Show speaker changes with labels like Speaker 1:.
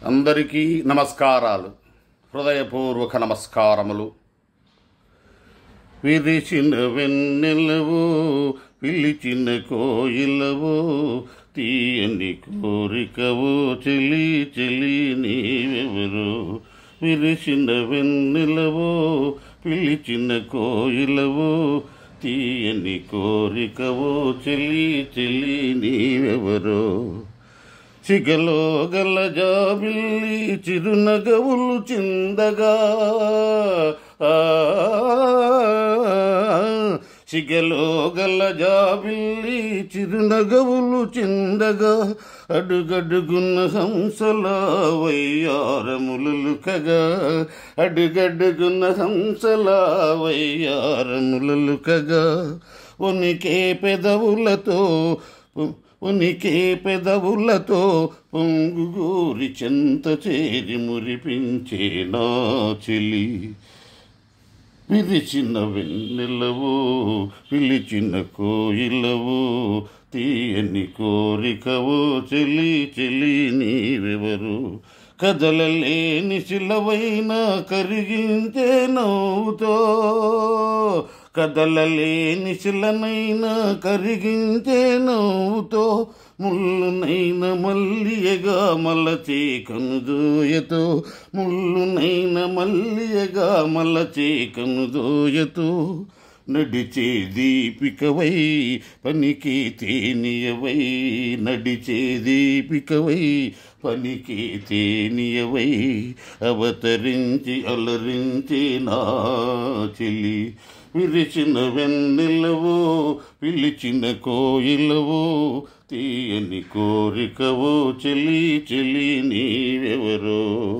Speaker 1: అందరికీ నమస్కారాలు, హృదయపూర్వక నమస్కారములు. విరిచిన వెన్నెలవో, పిలిచిన కోయిలవో, తీయని కోరికవో, చెలి చెలి నీవెవరో. విరిసిన వెన్నెలవో, పిలిచిన కోయిలవో, తీయని కోరికవో, చెలి చెలి నీవెవరో. సిగలో గల జాబిల్లి చిరునగవులు చిందగా, సిగలో గల జాబిల్లి చిరునగవులు చిందగా, అడుగడుగున్న హంసల వయ్యారములుకగా, అడుగడుగున్న హంసల వయ్యారములుకగా, ఉనికే పెదవులతో పొంగుగూరి చెంత చేరి మురిపించే నా చెలి. విరిచిన వెన్నెలవో, పిలిచిన కోయిలవో, తీయని కోరికవో, చెలి చెలి నీవెవరు. కదలలేని శిలవైన కరిగించే నవ్వుతో, కదలలేని శిలనైనా కరిగించే నవ్వుతో, ముళ్ళునైన మల్లియగా మలచే కనుదోయతో, ముళ్ళునైన మల్లియగా మలచే కనుదోయతో, నడిచే దీపికవై పనికి తేనియవై, నడిచే దీపికవై పనికి తేనియవై, అవతరించి అలరించి నా చెలి. విరిచిన వెన్నెలవో, పిలిచిన కోయిలవో, తీయని కోరికవో, చెలి చెలి నీవెవరో.